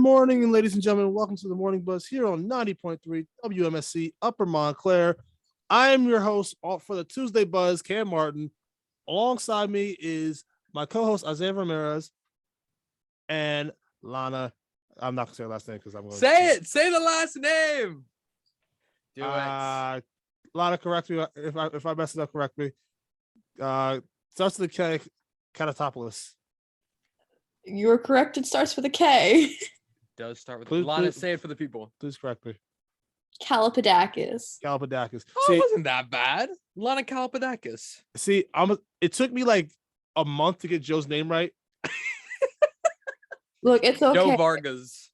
morning, ladies and gentlemen. Welcome to the Morning Buzz here on 90.3 WMSC Upper Montclair. I am your host for the Tuesday Buzz, Cam Martin. Alongside me is my co-host, Isaias Ramirez, and Lana. I'm not going to say her last name because I'm going to say it. Say the last name. Do it. Lana, correct me if I mess it up. Correct me. Starts with the K. Kanatopoulos. You're correct. It starts with a K. Does start with Lana. Say it for the people. Please correct me. Kalapodakis. Oh, it wasn't that bad. Lana Kalapodakis. See, it took me like a month to get Joe's name right. Look, it's okay. Joe Vargas.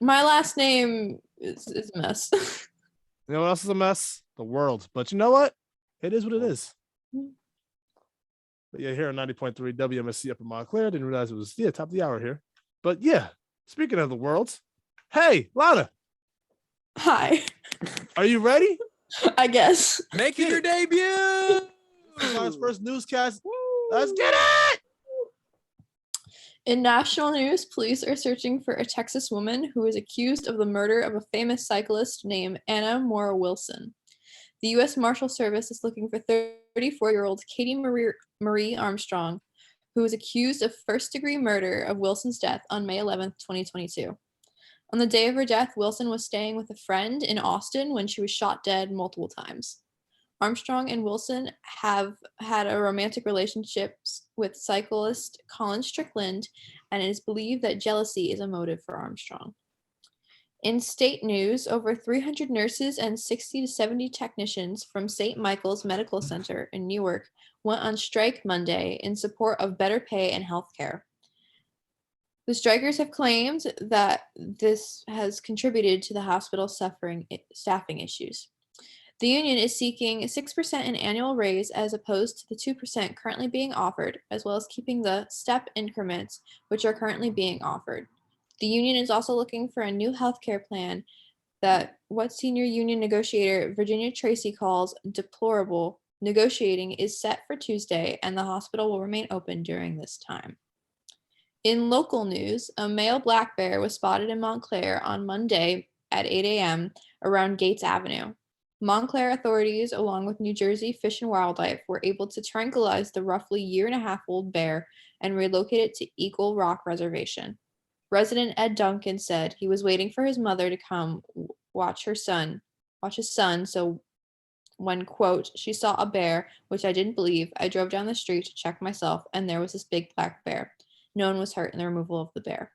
My last name is a mess. You know what else is a mess? The world. But you know what? It is what it is. But yeah, here on 90.3 WMSC Upper Montclair. Didn't realize it was top of the hour here. But yeah, speaking of the world, hey, Lana. Hi. Are you ready? I guess. Making your debut. Lana's first newscast. Let's get it. In national news, police are searching for a Texas woman who is accused of the murder of a famous cyclist named Anna Mora Wilson. The U.S. Marshal Service is looking for 34-year-old Katie Marie Armstrong, who was accused of first-degree murder of Wilson's death on May 11, 2022. On the day of her death, Wilson was staying with a friend in Austin when she was shot dead multiple times. Armstrong and Wilson have had a romantic relationship with cyclist Colin Strickland, and it is believed that jealousy is a motive for Armstrong. In state news, over 300 nurses and 60 to 70 technicians from St. Michael's Medical Center in Newark went on strike Monday in support of better pay and health care. The strikers have claimed that this has contributed to the hospital suffering staffing issues. The union is seeking 6% in annual raise as opposed to the 2% currently being offered, as well as keeping the step increments which are currently being offered. The union is also looking for a new healthcare plan that what senior union negotiator Virginia Tracy calls deplorable. Negotiating is set for Tuesday, and the hospital will remain open during this time. In local news, a male black bear was spotted in Montclair on Monday at 8 a.m. around Gates Avenue. Montclair authorities, along with New Jersey Fish and Wildlife, were able to tranquilize the roughly year-and-a-half-old bear and relocate it to Eagle Rock Reservation. Resident Ed Duncan said he was waiting for his mother to come watch his son, so when, quote, she saw a bear, which I didn't believe, I drove down the street to check myself, and there was this big black bear. No one was hurt in the removal of the bear.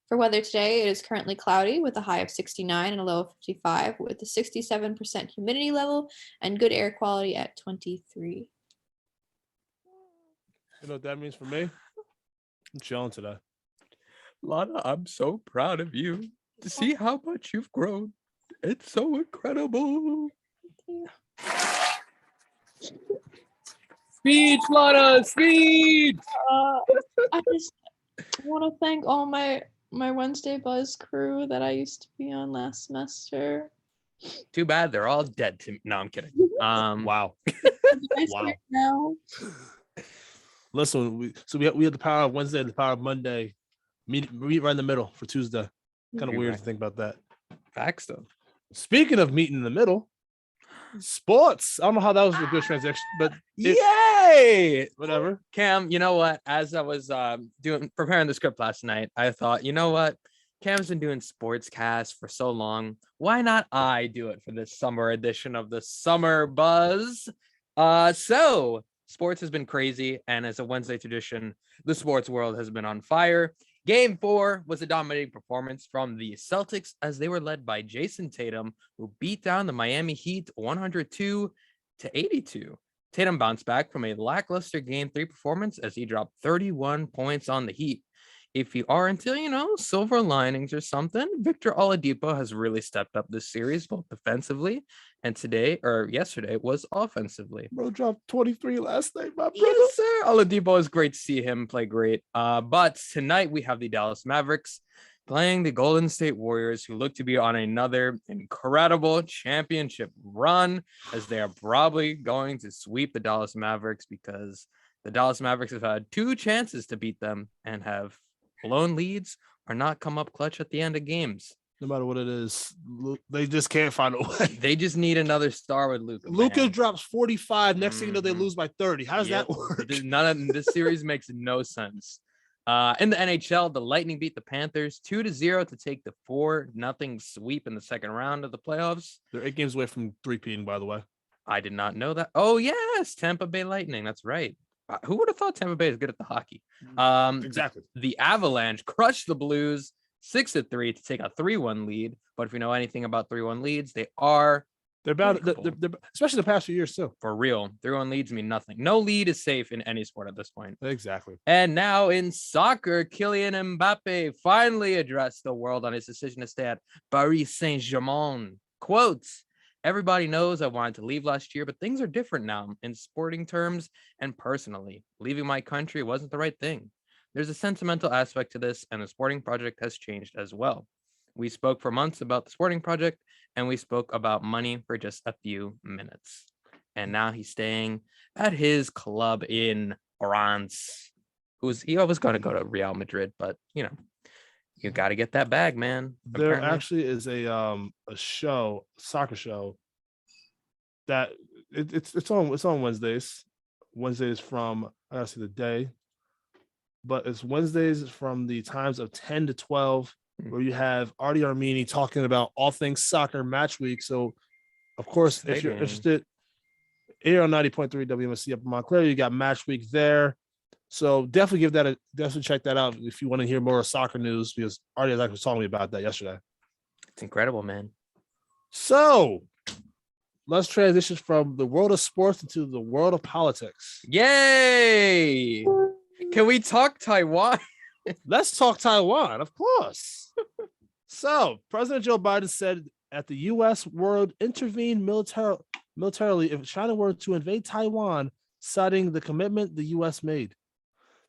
For weather today, it is currently cloudy with a high of 69 and a low of 55, with a 67% humidity level and good air quality at 23. You know what that means for me? I'm chilling today. Lana, I'm so proud of you to see how much you've grown. It's so incredible. Speech, Lana, speech! I just want to thank all my Wednesday Buzz crew that I used to be on last semester. Too bad they're all dead to me. No, I'm kidding. Wow. Wow. Now? Listen, we had the power of Wednesday and the power of Monday. Meet right in the middle for Tuesday. Kind of weird to think about that. Facts, though. Speaking of meeting in the middle, sports. I don't know how that was a good transaction, but yay! Whatever. Cam, you know what? As I was preparing the script last night, I thought, you know what? Cam's been doing sportscast for so long. Why not I do it for this summer edition of the Summer Buzz? So sports has been crazy, and as a Wednesday tradition, the sports world has been on fire. Game 4 was a dominating performance from the Celtics as they were led by Jason Tatum, who beat down the Miami Heat 102-82. Tatum bounced back from a lackluster Game 3 performance as he dropped 31 points on the Heat. If you are into, silver linings or something, Victor Oladipo has really stepped up this series, both defensively and yesterday was offensively. Bro dropped 23 last night, my brother. Yes, sir. Oladipo is great to see him play great. But tonight we have the Dallas Mavericks playing the Golden State Warriors, who look to be on another incredible championship run, as they are probably going to sweep the Dallas Mavericks because the Dallas Mavericks have had 2 chances to beat them and have blown leads are not come up clutch at the end of games. No matter what it is, they just can't find a way. They just need another star with Luka. Luka drops 45. Next thing you know, they lose by 30. How does that work? This series makes no sense. In the NHL, the Lightning beat the Panthers 2-0 to take the 4-0 sweep in the second round of the playoffs. They're 8 games away from 3-peating, by the way. I did not know that. Oh, yes, Tampa Bay Lightning. That's right. Who would have thought Tampa Bay is good at the hockey? Exactly. The Avalanche crushed the Blues 6-3 to take a 3-1 lead. But if you know anything about 3-1 leads, they're about, especially the past few years too. For real. 3-1 leads mean nothing. No lead is safe in any sport at this point. Exactly. And now in soccer, Kylian Mbappe finally addressed the world on his decision to stay at Paris Saint-Germain. Quotes, everybody knows I wanted to leave last year, but things are different now in sporting terms and personally. Leaving my country wasn't the right thing. There's a sentimental aspect to this, and the sporting project has changed as well. We spoke for months about the sporting project, and we spoke about money for just a few minutes. And now he's staying at his club in France. He was going to go to Real Madrid, but you got to get that bag, man. There Apparently. actually is a soccer show that it's on Wednesdays. Wednesdays from, I gotta see the day, but it's Wednesdays from the times of 10 to 12, where you have Artie Armini talking about all things soccer match week. So, of course, if you're interested, here on 90.3 WMSC up in Montclair, you got match week there. So definitely definitely check that out if you want to hear more soccer news, because Artie was talking to me about that yesterday. It's incredible, man. So let's transition from the world of sports into the world of politics. Yay! Can we talk Taiwan? Let's talk Taiwan, of course. So President Joe Biden said that the U.S. would intervene militarily if China were to invade Taiwan, citing the commitment the U.S. made.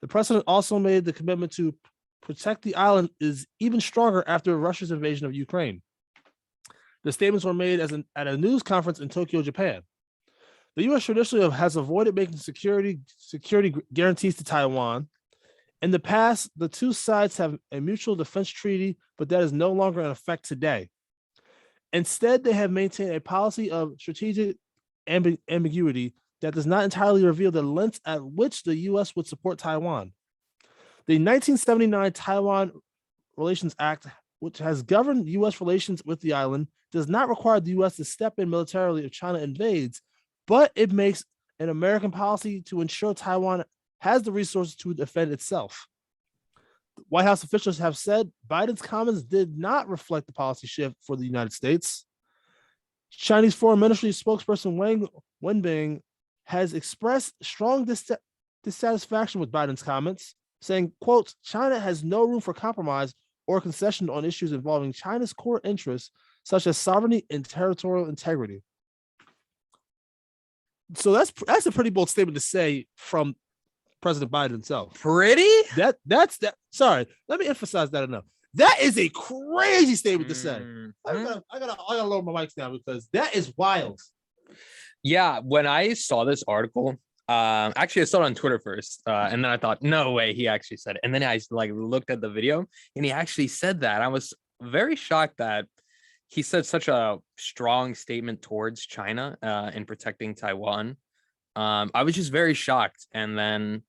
The president also made the commitment to protect the island is even stronger after Russia's invasion of Ukraine. The statements were made at a news conference in Tokyo, Japan. The U.S. traditionally has avoided making security guarantees to Taiwan. In the past, the two sides have a mutual defense treaty, but that is no longer in effect today. Instead, they have maintained a policy of strategic ambiguity that does not entirely reveal the length at which the U.S. would support Taiwan. The 1979 Taiwan Relations Act, which has governed U.S. relations with the island, does not require the U.S. to step in militarily if China invades, but it makes an American policy to ensure Taiwan has the resources to defend itself. White House officials have said Biden's comments did not reflect the policy shift for the United States. Chinese Foreign Ministry spokesperson Wang Wenbing has expressed strong dissatisfaction with Biden's comments, saying, quote, China has no room for compromise or concession on issues involving China's core interests, such as sovereignty and territorial integrity. So that's a pretty bold statement to say from President Biden himself. Pretty? That's sorry, let me emphasize that enough. That is a crazy statement to say. I gotta lower my mics now because that is wild. Yeah, when I saw this article, actually I saw it on Twitter first, and then I thought, no way, he actually said it. And then I looked at the video, and he actually said that. I was very shocked that he said such a strong statement towards China in protecting Taiwan. I was just very shocked. And then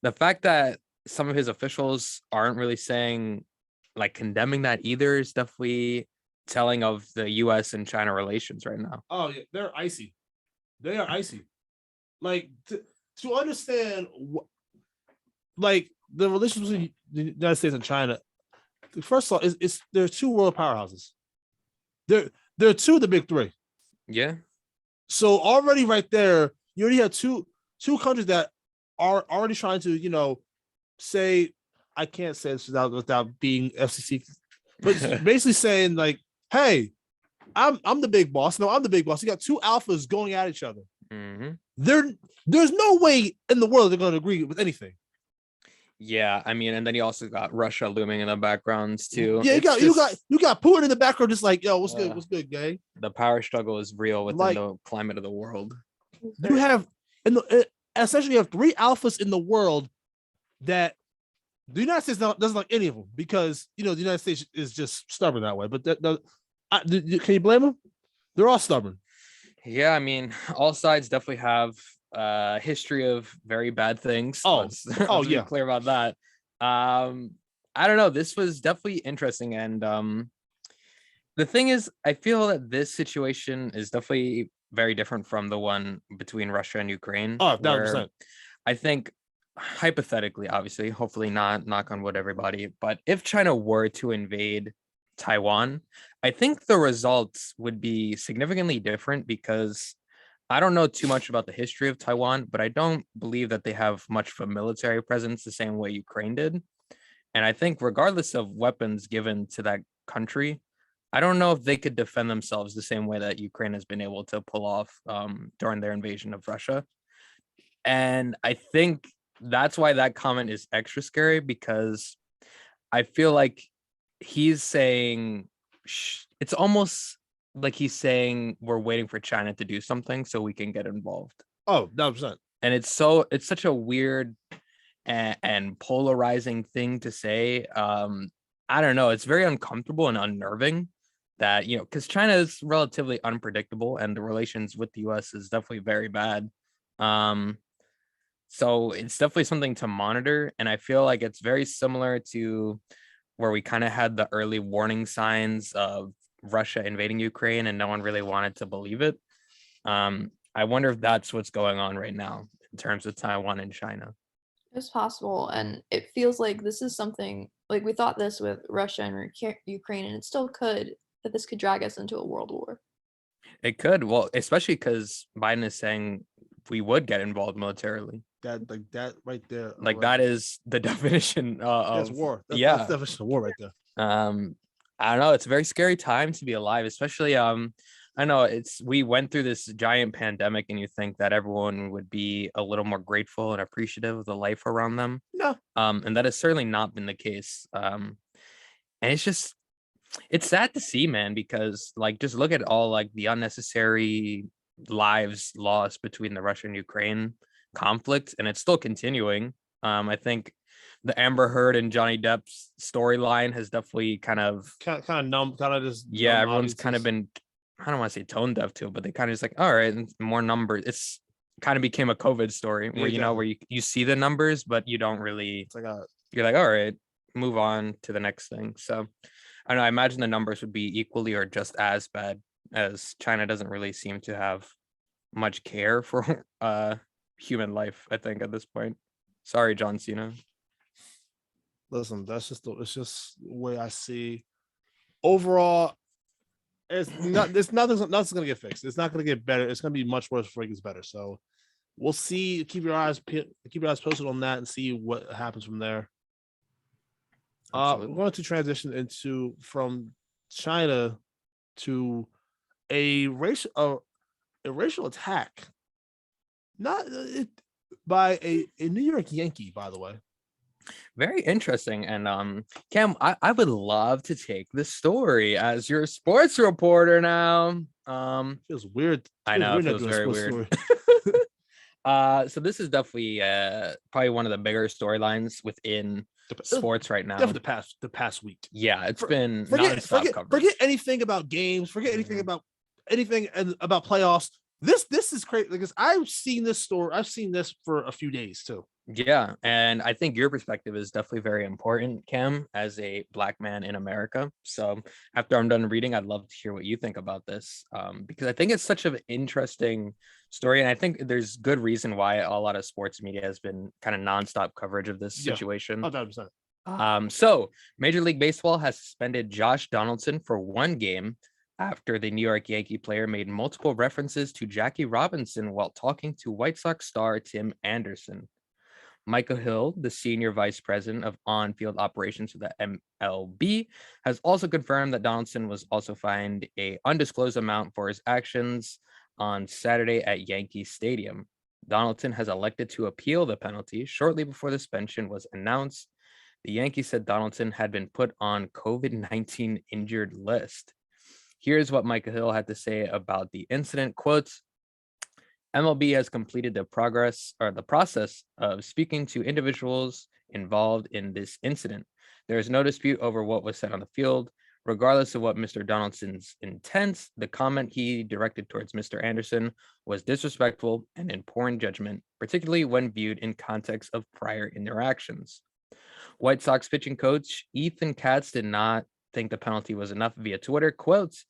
the fact that some of his officials aren't really saying, condemning that either is definitely telling of the U.S. and China relations right now. Oh, yeah, they're icy. They are icy. To understand, the relations between the United States and China, first of all, there are two world powerhouses. There are two of the big three. Yeah. So already right there, you already have two countries that are already trying to, say, I can't say this without being FCC, but basically saying hey, I'm the big boss. No, I'm the big boss. You got two alphas going at each other. Mm-hmm. There's no way in the world they're going to agree with anything. Yeah, I mean, and then you also got Russia looming in the backgrounds too. Yeah, you got Putin in the background, just yo, what's good, gang? The power struggle is real within the climate of the world. You have essentially you have three alphas in the world that The United States doesn't like any of them because the United States is just stubborn that way. But can you blame them? They're all stubborn. Yeah, I mean, all sides definitely have a history of very bad things. Let's be clear about that. I don't know. This was definitely interesting, and the thing is, I feel that this situation is definitely very different from the one between Russia and Ukraine. Oh, 1,000%. I think hypothetically, obviously, hopefully not, knock on wood, everybody, but if China were to invade Taiwan, I think the results would be significantly different because I don't know too much about the history of Taiwan, but I don't believe that they have much of a military presence the same way Ukraine did. And I think regardless of weapons given to that country, I don't know if they could defend themselves the same way that Ukraine has been able to pull off during their invasion of Russia. And I think that's why that comment is extra scary, because I feel like he's saying it's almost like he's saying we're waiting for China to do something so we can get involved. Oh, 1,000%. And it's such a weird and polarizing thing to say. I don't know. It's very uncomfortable and unnerving that, because China is relatively unpredictable and the relations with the US is definitely very bad. So it's definitely something to monitor. And I feel like it's very similar to where we kind of had the early warning signs of Russia invading Ukraine and no one really wanted to believe it. I wonder if that's what's going on right now in terms of Taiwan and China. It's possible. And it feels like this is something like we thought this with Russia and Ukraine, and it still could, that this could drag us into a world war. It could. Well, especially because Biden is saying we would get involved militarily. That right there. That is the definition of war. That's the definition of war right there. I don't know. It's a very scary time to be alive, especially I know we went through this giant pandemic, and you think that everyone would be a little more grateful and appreciative of the life around them. No. And that has certainly not been the case. And it's sad to see, man, because just look at all the unnecessary lives lost between the Russia and Ukraine conflict, and it's still continuing. I think the Amber Heard and Johnny Depp's storyline has definitely kind of numb, just everyone's kind of been, I don't want to say tone deaf to it, but they kind of just all right, more numbers. It's kind of became a COVID story where where you see the numbers, but you don't really. It's you're like, all right, move on to the next thing. So I don't know. I imagine the numbers would be equally or just as bad, as China doesn't really seem to have much care for human life, I think, at this point. Sorry, John Cena. Listen, it's just the way I see. Overall, nothing's gonna get fixed. It's not gonna get better. It's gonna be much worse before it gets better. So we'll see. Keep your eyes posted on that and see what happens from there. We're going to transition from China to a racial attack, by a New York Yankee, by the way. Very interesting. And Cam, I would love to take this story as your sports reporter now. Feels weird. I know, it feels very weird. So this is definitely probably one of the bigger storylines within sports right now. Definitely the past week. Yeah, it's been nonstop coverage. Forget anything about games. Forget anything about playoffs. This is crazy because I've seen this story. I've seen this for a few days too. Yeah, and I think your perspective is definitely very important, Cam, as a Black man in America. So after I'm done reading, I'd love to hear what you think about this, because I think it's such an interesting story, and I think there's good reason why a lot of sports media has been kind of nonstop coverage of this situation. 100%. So Major League Baseball has suspended Josh Donaldson for one game after the New York Yankee player made multiple references to Jackie Robinson while talking to White Sox star Tim Anderson. Michael Hill, the senior vice president of on-field operations for the MLB, has also confirmed that Donaldson was also fined an undisclosed amount for his actions on Saturday at Yankee Stadium. Donaldson has elected to appeal the penalty shortly before the suspension was announced. The Yankees said Donaldson had been put on COVID-19 injured list. Here's what Michael Hill had to say about the incident. Quotes, MLB has completed the process of speaking to individuals involved in this incident. There is no dispute over what was said on the field. Regardless of what Mr. Donaldson's intents, the comment he directed towards Mr. Anderson was disrespectful and in poor judgment, particularly when viewed in context of prior interactions. White Sox pitching coach Ethan Katz did not think the penalty was enough via Twitter. Quotes,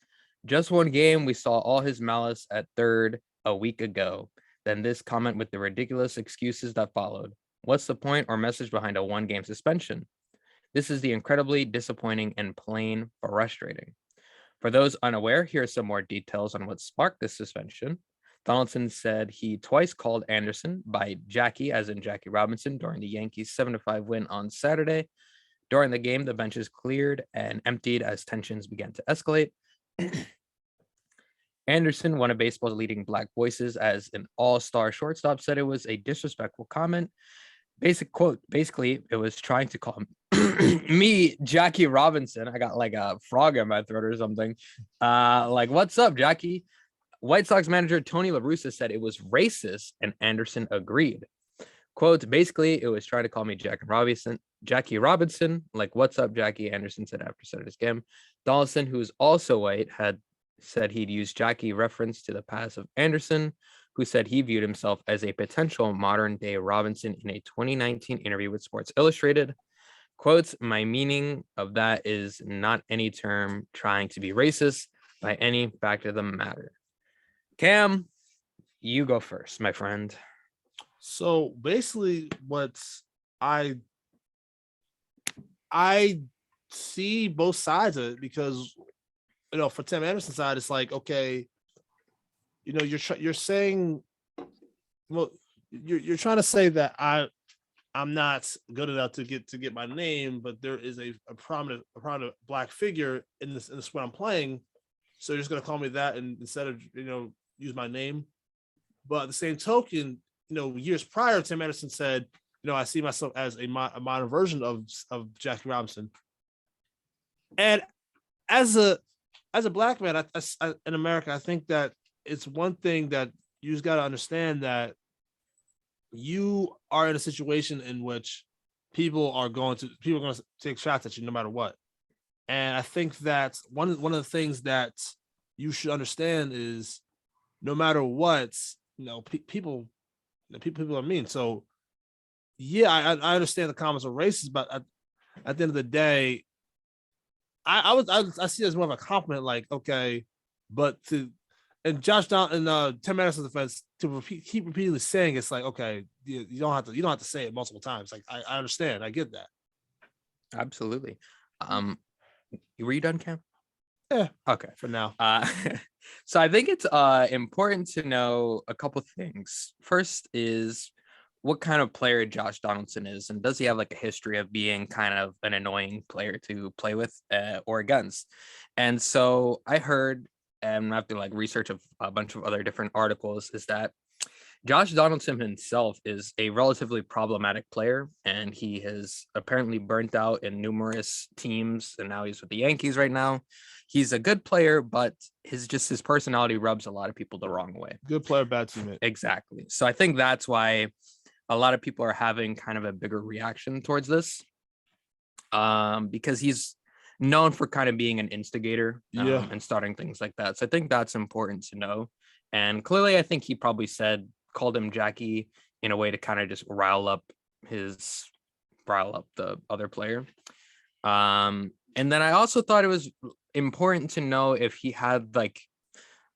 "Just one game, we saw all his malice at third a week ago. Then this comment with the ridiculous excuses that followed. What's the point or message behind a one-game suspension? This is the incredibly disappointing and plain frustrating." For those unaware, here are some more details on what sparked this suspension. Donaldson said he twice called Anderson by Jackie, as in Jackie Robinson, during the Yankees' 7-5 win on Saturday. During the game, the benches cleared and emptied as tensions began to escalate. Anderson, one of baseball's leading black voices as an all-star shortstop, said it was a disrespectful comment. Basic quote, basically, it was trying to call me Jackie Robinson. I got like a frog in my throat or something. Like, what's up, Jackie? White Sox manager Tony La Russa said it was racist, and Anderson agreed. Quote, basically, it was trying to call me Jackie Robinson. Like, what's up, Jackie? Anderson said after Saturday's game. Donaldson, who's also white, had said he'd use Jackie reference to the past of Anderson, who said he viewed himself as a potential modern-day Robinson in a 2019 interview with Sports Illustrated. Quotes, my meaning of that is not any term trying to be racist by any fact of the matter. Cam, you go first, my friend. So basically, what I see both sides of it, because for Tim Anderson's side, it's like, okay, you're saying, well, you're trying to say that I'm not good enough to get my name, but there is a prominent black figure in this sport I'm playing, so you're just gonna call me that, and instead of use my name. But at the same token, years prior, Tim Anderson said, I see myself as a modern version of Jackie Robinson. And as a black man, I in America, I think that it's one thing that you just got to understand, that you are in a situation in which people are going to take shots at you no matter what. And I think that one of the things that you should understand is, no matter what, people are mean. So yeah, I understand the comments are racist, but at the end of the day, I see it as more of a compliment. Like, okay, but and Tim Anderson's defense, to keep repeatedly saying, it's like, okay, you don't have to say it multiple times. Like, I understand, I get that. Absolutely. Were you done, Cam? Yeah. Okay. For now. So I think it's important to know a couple things. First is what kind of player Josh Donaldson is, and does he have like a history of being kind of an annoying player to play with or against? And so I heard, and after like research of a bunch of other different articles, is that Josh Donaldson himself is a relatively problematic player, and he has apparently burnt out in numerous teams, and now he's with the Yankees right now. He's a good player, but his personality rubs a lot of people the wrong way. Good player, bad teammate. Exactly. So I think that's why a lot of people are having kind of a bigger reaction towards this, because he's known for kind of being an instigator and starting things like that. So I think that's important to know. And clearly, I think he probably called him Jackie in a way to kind of just rile up the other player. And then I also thought it was important to know if he had like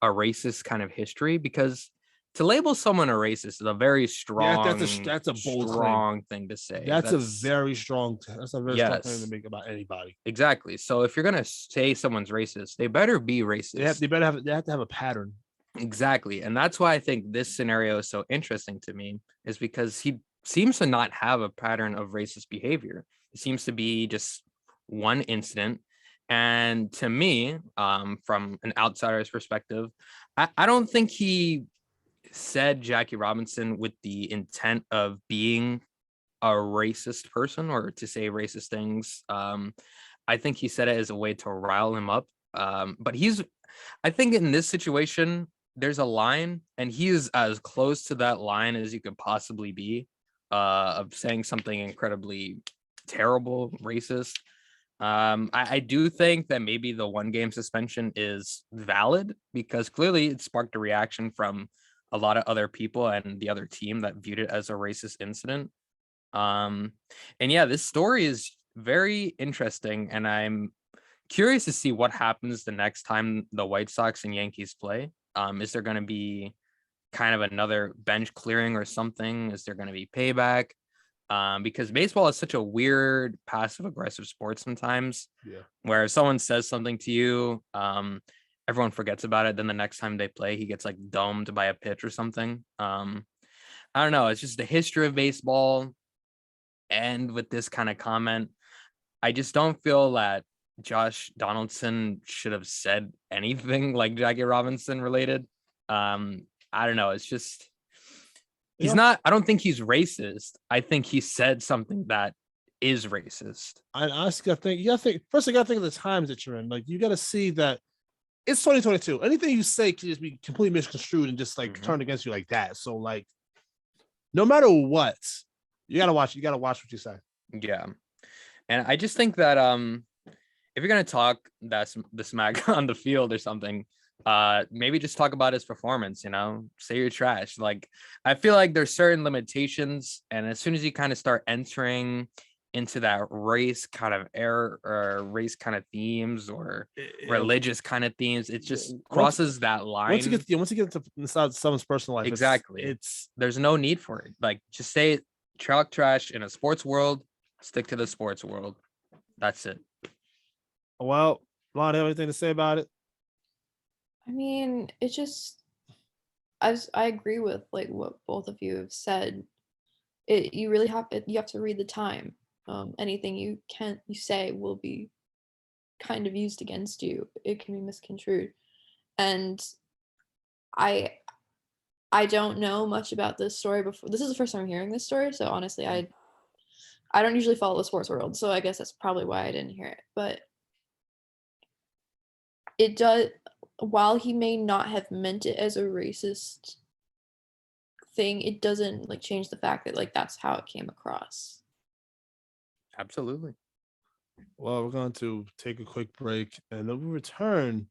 a racist kind of history, because to label someone a racist is a very strong, that's a bold thing to say. That's a very strong claim to make about anybody. Exactly. So if you're gonna say someone's racist, they better be racist. They have to have a pattern. Exactly. And that's why I think this scenario is so interesting to me, is because he seems to not have a pattern of racist behavior. It seems to be just one incident. And to me, from an outsider's perspective, I don't think he said Jackie Robinson with the intent of being a racist person or to say racist things. I think he said it as a way to rile him up. But I think in this situation, there's a line, and he is as close to that line as you could possibly be of saying something incredibly terrible, racist. I do think that maybe the 1 game suspension is valid because clearly it sparked a reaction from a lot of other people and the other team that viewed it as a racist incident. And yeah, this story is very interesting, and I'm curious to see what happens the next time the White Sox and Yankees play. Is there going to be kind of another bench clearing or something? Is there going to be payback? Because baseball is such a weird passive aggressive sport sometimes, where if someone says something to you, everyone forgets about it. Then the next time they play, he gets like domed by a pitch or something. I don't know. It's just the history of baseball. And with this kind of comment, I just don't feel that Josh Donaldson should have said anything like Jackie Robinson related. I don't know. It's just he's not. I don't think he's racist. I think he said something that is racist. I honestly think you gotta think first. You gotta think of the times that you're in. Like you gotta see that it's 2022. Anything you say can just be completely misconstrued and just like turned against you like that. So like, no matter what, you gotta watch. You gotta watch what you say. Yeah, and I just think that if you're gonna talk that's the smack on the field or something, maybe just talk about his performance. Say you're trash. Like I feel like there's certain limitations, and as soon as you kind of start entering into that race kind of error or race kind of themes or religious kind of themes, it just crosses that line. Once you get to inside someone's personal life, exactly, there's no need for it. Like just say chalk trash in a sports world, stick to the sports world. That's it. Well, Lana, have anything to say about it? I mean, it just I agree with like what both of you have said. You really have to read the time. Anything you say will be kind of used against you. It can be misconstrued, and I don't know much about this story before. This is the first time I'm hearing this story, so honestly, I don't usually follow the sports world, so I guess that's probably why I didn't hear it. But it does. While he may not have meant it as a racist thing, it doesn't like change the fact that like that's how it came across. Absolutely. Well, we're going to take a quick break, and then we return.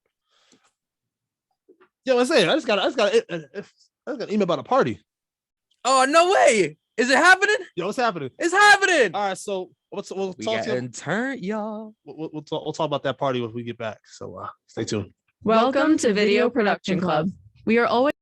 Yo, let's say I just got an email about a party. Oh no way! Is it happening? Yo, what's happening? It's happening. All right, so we'll talk to you. Turn, y'all. We'll talk about that party when we get back. So stay tuned. Welcome to Video Production Club. We are always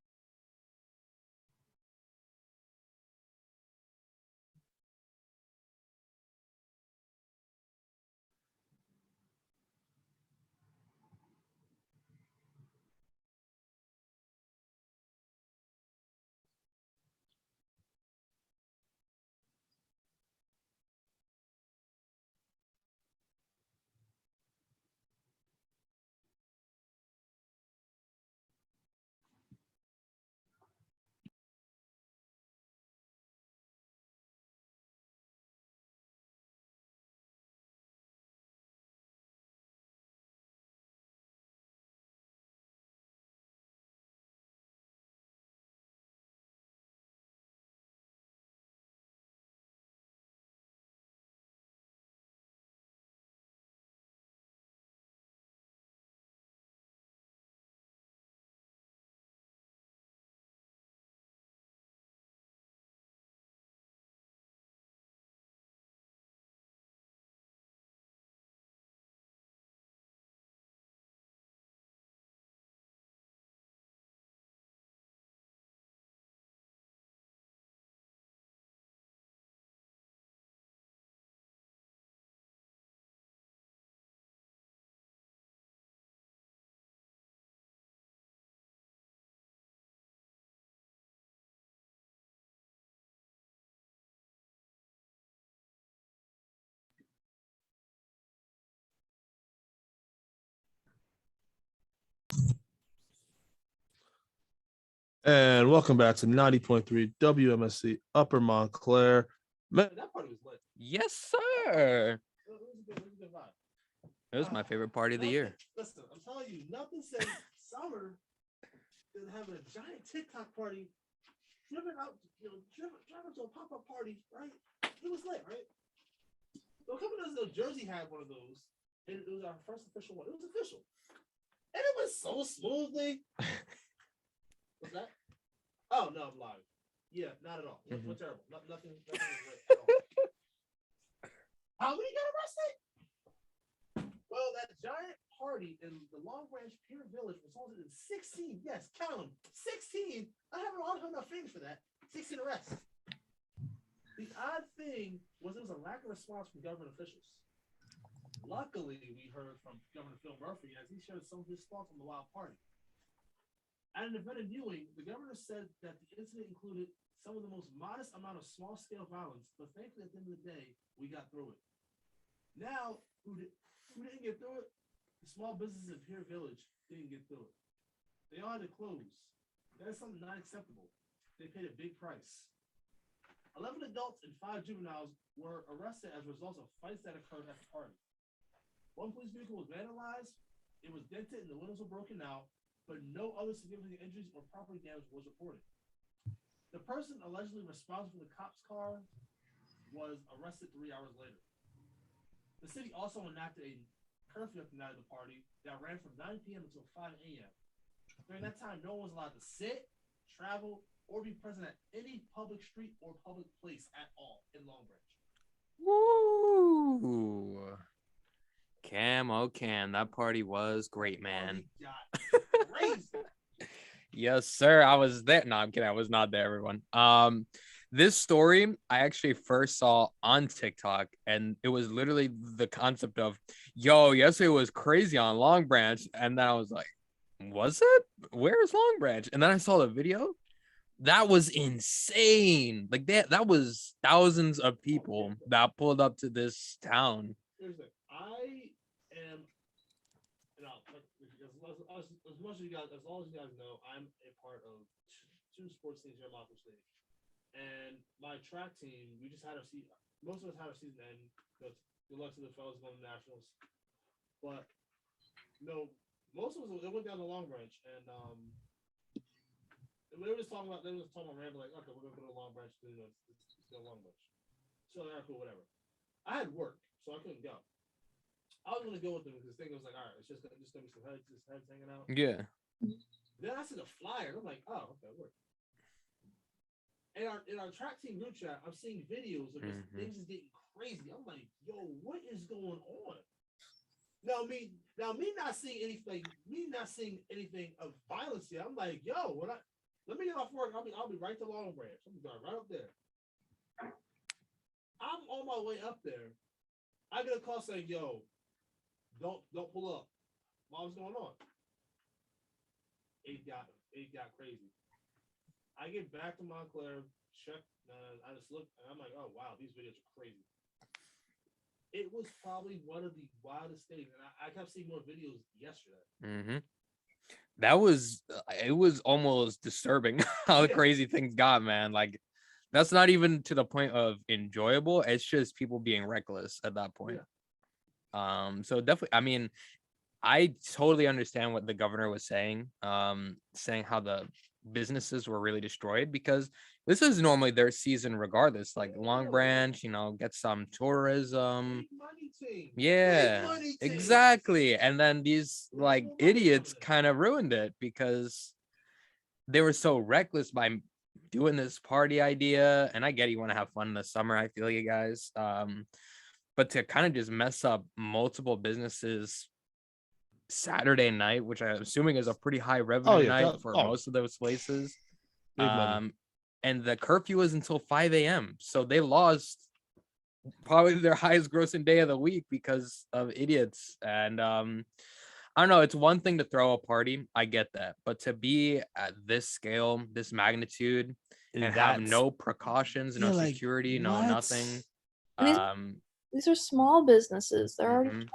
And welcome back to 90.3 WMSC Upper Montclair. Man, that party was lit. Yes, sir. It was my favorite party of the year. Listen, I'm telling you, nothing says summer than having a giant TikTok party driven out driving to a pop-up party, right? It was lit, right? So a couple of days ago, Jersey had one of those, and it was our first official one. It was official, and it was so smoothly. What's that? Oh no, I'm lying. Yeah, not at all. Mm-hmm. What's terrible? Nothing at all. How many got arrested? Well, that giant party in the Long Branch Pier Village resulted in 16. Yes, count them. 16. I haven't enough fingers for that. 16 arrests. The odd thing was there was a lack of response from government officials. Luckily, we heard from Governor Phil Murphy as he shared some of his thoughts on the wild party. At an event in Ewing, the governor said that the incident included some of the most modest amount of small-scale violence, but thankfully, at the end of the day, we got through it. Now, who didn't get through it? The small businesses in Pier Village didn't get through it. They all had to close. That is something not acceptable. They paid a big price. 11 adults and 5 juveniles were arrested as a result of fights that occurred at the party. One police vehicle was vandalized, it was dented, and the windows were broken out, but no other significant injuries or property damage was reported. The person allegedly responsible for the cop's car was arrested 3 hours later. The city also enacted a curfew at the night of the party that ran from 9 p.m. until 5 a.m. During that time, no one was allowed to sit, travel, or be present at any public street or public place at all in Long Branch. Woo! Cam, oh Cam, that party was great, man. Crazy. Yes, sir. I was there. No, I'm kidding. I was not there, everyone. This story I actually first saw on TikTok, and it was literally the concept of, yo, yesterday was crazy on Long Branch. And then I was like, was it? Where is Long Branch? And then I saw the video. That was insane. Like that was thousands of people that pulled up to this town. Here's the thing. I am, as much as you guys, as long as you guys know, I'm a part of 2 sports teams here in Montclair State. And my track team, we just had our season. Most of us had our season end. Good luck to the fellas going to nationals. But no, most of us they went down the Long Branch, and they were just talking about random, like, okay, we're gonna go to the Long Branch, it's the Long Branch. So they're cool, whatever. I had work, so I couldn't go. I was gonna go with them because the thing was like, all right, it's just gonna be some heads hanging out. Yeah. Then I see the flyer, and I'm like, oh, okay, work. In our track team group chat, I'm seeing videos of just things is getting crazy. I'm like, yo, what is going on? Now me not seeing anything of violence yet. I'm like, yo, let me get off work. I'll be right to Long Branch. I'm going right up there. I'm on my way up there. I get a call saying, yo, don't pull up. What's going on? It got crazy. I get back to Montclair, check, I just look, and I'm like, oh, wow, these videos are crazy. It was probably one of the wildest things, and I kept seeing more videos yesterday. Mm-hmm. It was almost disturbing how crazy things got, man. Like, that's not even to the point of enjoyable. It's just people being reckless at that point. Yeah. So definitely, I mean, I totally understand what the governor was saying, saying how the businesses were really destroyed because this is normally their season regardless. Like Long Branch, get some tourism. Yeah, exactly. And then these like idiots kind of ruined it because they were so reckless by doing this party idea. And I get you want to have fun in the summer. I feel you guys. But to kind of just mess up multiple businesses Saturday night, which I'm assuming is a pretty high revenue night for most of those places. And the curfew was until 5 a.m. So they lost probably their highest grossing day of the week because of idiots. And I don't know, it's one thing to throw a party. I get that. But to be at this scale, this magnitude, and have no precautions, no security, no nothing. These are small businesses. They're already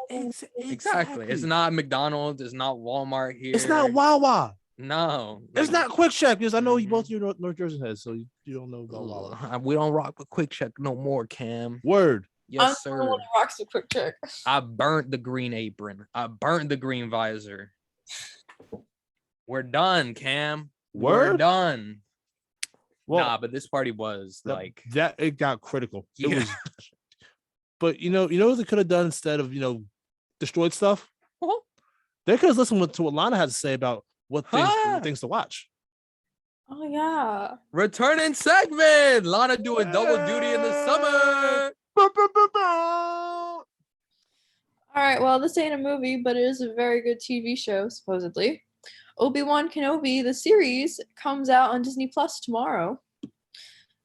exactly. It's not McDonald's. It's not Walmart here. It's not Wawa. No. It's not Quick Check because I know you both are North Jersey heads, so you don't know about Wawa. We don't rock with Quick Check no more, Cam. Word. Yes, sir. I'm the one who rocks the Quick Check. I burnt the green apron. I burnt the green visor. We're done, Cam. Word? We're done. Well, nah, but this party was like, that it got critical. It Yeah. was, but you know what they could have done instead of destroyed stuff. Uh-huh. They could have listened to what Lana had to say about what things to watch. Oh yeah. returning segment. Lana doing double duty in the summer. All right, well, this ain't a movie, but it is a very good TV show, supposedly. Obi-Wan Kenobi, the series, comes out on Disney Plus tomorrow.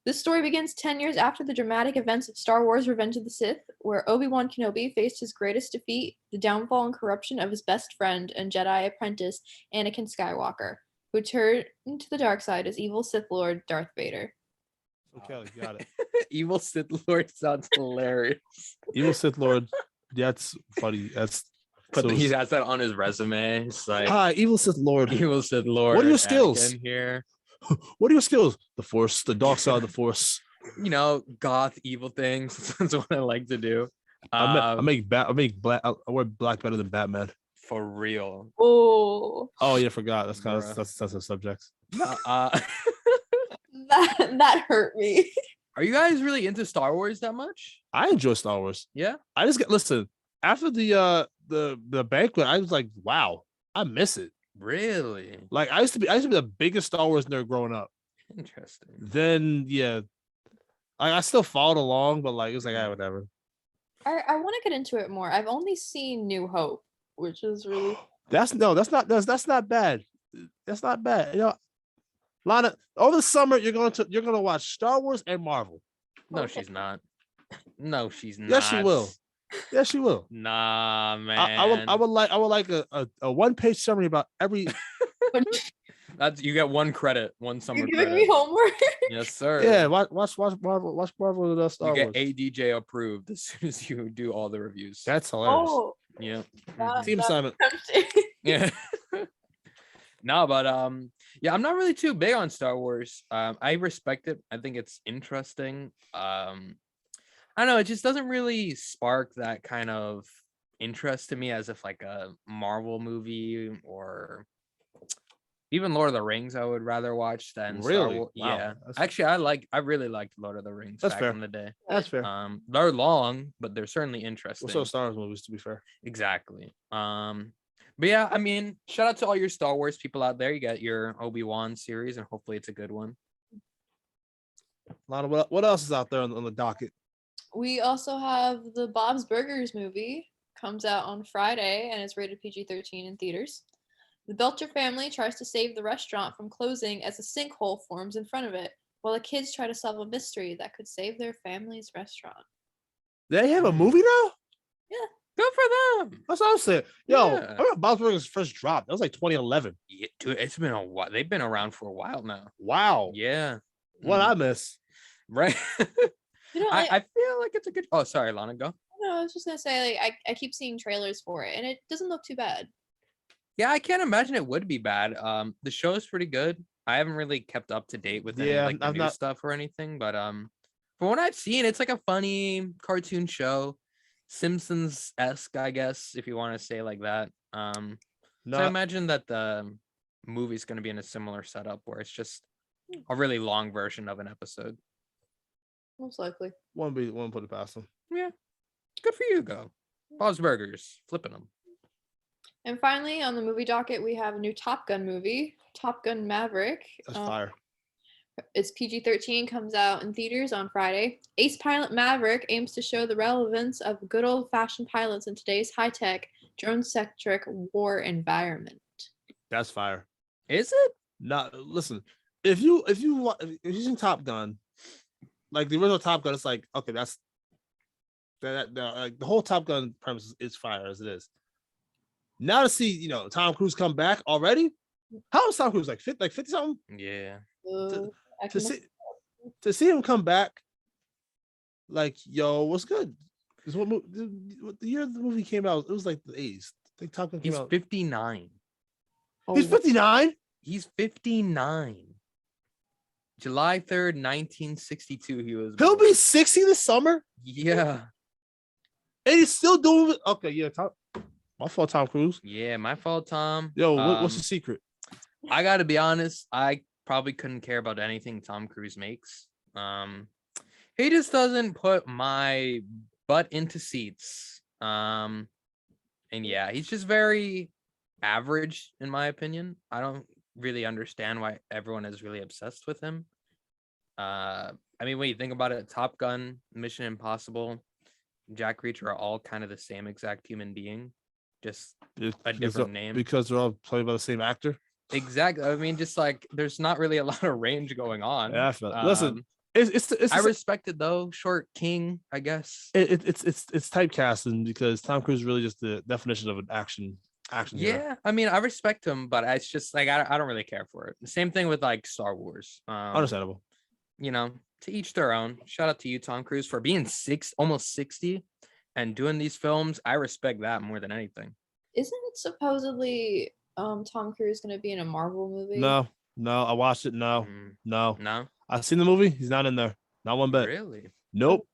This story begins 10 years after the dramatic events of Star Wars Revenge of the Sith, where Obi-Wan Kenobi faced his greatest defeat, the downfall and corruption of his best friend and Jedi apprentice, Anakin Skywalker, who turned to the dark side as evil Sith Lord Darth Vader. Okay, got it. Evil Sith Lord sounds hilarious. Evil Sith Lord. That's funny. But he has that on his resume. It's like, hi, Evil Sith Lord. Evil Sith Lord. What are your skills? Anakin here? What are your skills? The Force, the dark side of the Force. Goth evil things. That's what I like to do. I wear black better than Batman. For real. Oh, Yeah, forgot. That's kind of that's a subject. that hurt me. Are you guys really into Star Wars that much? I enjoy Star Wars. Yeah. I just listen after the banquet. I was like, wow, I miss it. Really? Like I used to be the biggest Star Wars nerd growing up. Interesting. Then yeah, I still followed along, but like it was like whatever. I want to get into it more. I've only seen New Hope, which is really That's not bad. That's not bad. Lana, over the summer you're gonna watch Star Wars and Marvel. No, she's not. No, she's not. Yes, she will. Yes, she will. Nah, man. I would like a 1-page summary about every. That's you get one credit, one summer You're giving credit. me homework. Yes, sir. Yeah, watch Marvel. Watch Marvel with Star You Wars. get ADJ approved as soon as you do all the reviews. That's hilarious. Oh, Yeah. Team assignment. tempting. Yeah. No, but yeah, I'm not really too big on Star Wars. I respect it. I think it's interesting. I don't know, it just doesn't really spark that kind of interest to me as if like a Marvel movie or even Lord of the Rings I would rather watch than Star Really? Wars. Wow. Yeah. That's- Actually, I really liked Lord of the Rings That's back fair. in the day. That's fair. They're long, but they're certainly interesting. So Star Wars movies, to be fair. Exactly. But yeah, I mean, shout out to all your Star Wars people out there. You got your Obi-Wan series, and hopefully it's a good one. Lana, what else is out there on the docket? We also have the Bob's Burgers movie. Comes out on Friday and is rated PG-13 in theaters. The Belcher family tries to save the restaurant from closing as a sinkhole forms in front of it, while the kids try to solve a mystery that could save their family's restaurant. They have a movie now? Good for them. That's what I'm saying. Yo, Yeah. I remember Bob's Burgers first dropped. That was like 2011. Yeah, dude, it's been a while. They've been around for a while now. Wow. Yeah. What I miss. Right. You know, I feel like it's a good. Oh, sorry, Lana, go. I was just gonna say, like, I keep seeing trailers for it, and it doesn't look too bad. Yeah, I can't imagine it would be bad. The show is pretty good. I haven't really kept up to date with any like the I've new not- stuff or anything, but from what I've seen, it's like a funny cartoon show, Simpsons-esque, I guess, if you want to say like that. So I Not, imagine that the movie's going to be in a similar setup where it's just a really long version of an episode. Most likely. won't put it past them. Yeah, good for you, go. Bob's Burgers, flipping them. And finally, on the movie docket, we have a new Top Gun movie, Top Gun Maverick. That's fire. It's PG-13, comes out in theaters on Friday. Ace Pilot Maverick aims to show the relevance of good old-fashioned pilots in today's high-tech, drone-centric war environment. That's fire. Is it? Not listen. If you're using Top Gun, like the original Top Gun, it's like okay, that's that like the whole Top Gun premise is fire as it is. Now to see Tom Cruise come back already. How is Tom Cruise like 50 something? Yeah. To see him come back, like yo, what's good? Because the year the movie came out, it was like the 80s. I think Top Gun came He's out. 59. He's 59. He's 59. July 3rd, 1962, he was He'll born. be 60 this summer, Yeah. and he's still doing it. Okay, yeah, my fault, Tom Cruise. Yeah, my fault, Tom. Yo, what's the secret? I gotta be honest, I probably couldn't care about anything Tom Cruise makes. He just doesn't put my butt into seats. And yeah, he's just very average in my opinion. I don't really understand why everyone is really obsessed with him. I mean, when you think about it, Top Gun, Mission Impossible, Jack Reacher are all kind of the same exact human being, just a different name. Because they're all played by the same actor. Exactly. I mean, just like there's not really a lot of range going on. Yeah, I feel listen. It's I respect it though. Short king, I guess. It's typecasting because Tom Cruise is really just the definition of an action. Yeah, hero. I mean, I respect him, but it's just like I don't really care for it. The same thing with like Star Wars. Understandable. You know, to each their own. Shout out to you, Tom Cruise, for being almost 60 and doing these films. I respect that more than anything. Isn't supposedly Tom Cruise going to be in a Marvel movie? No, I watched it. No. I've seen the movie. He's not in there. Not one bit. Really? Nope.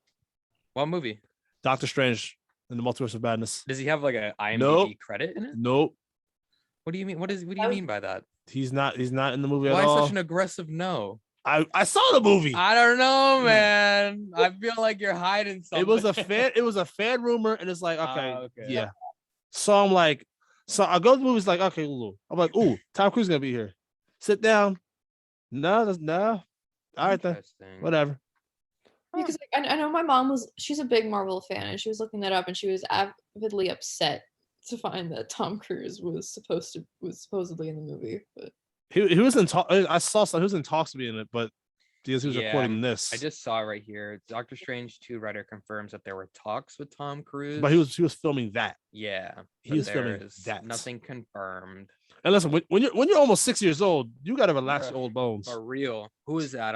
What movie? Doctor Strange in the Multiverse of Madness. Does he have like a IMDb credit in it? Nope. What do you mean? What do you mean by that? He's not in the movie Why at all. such an aggressive no? I saw the movie. I don't know, man. I feel like you're hiding something. It was a fan rumor, and it's like, okay. Yeah. So I'm like, I go to the movie. It's like, okay, I'm like, ooh, Tom Cruise is gonna be here. Sit down. No. All right then. Whatever. Because I know my mom she's a big Marvel fan, and she was looking that up, and she was avidly upset to find that Tom Cruise was supposedly in the movie. But he was in talk. I saw some. He was in talks to be in it, but because he was recording this, I just saw right here. Doctor Strange 2 writer confirms that there were talks with Tom Cruise, but he was filming that. Yeah, he was filming that. Nothing confirmed. And listen, when you're almost 6 years old, you gotta relax your old bones. For real. Who is that?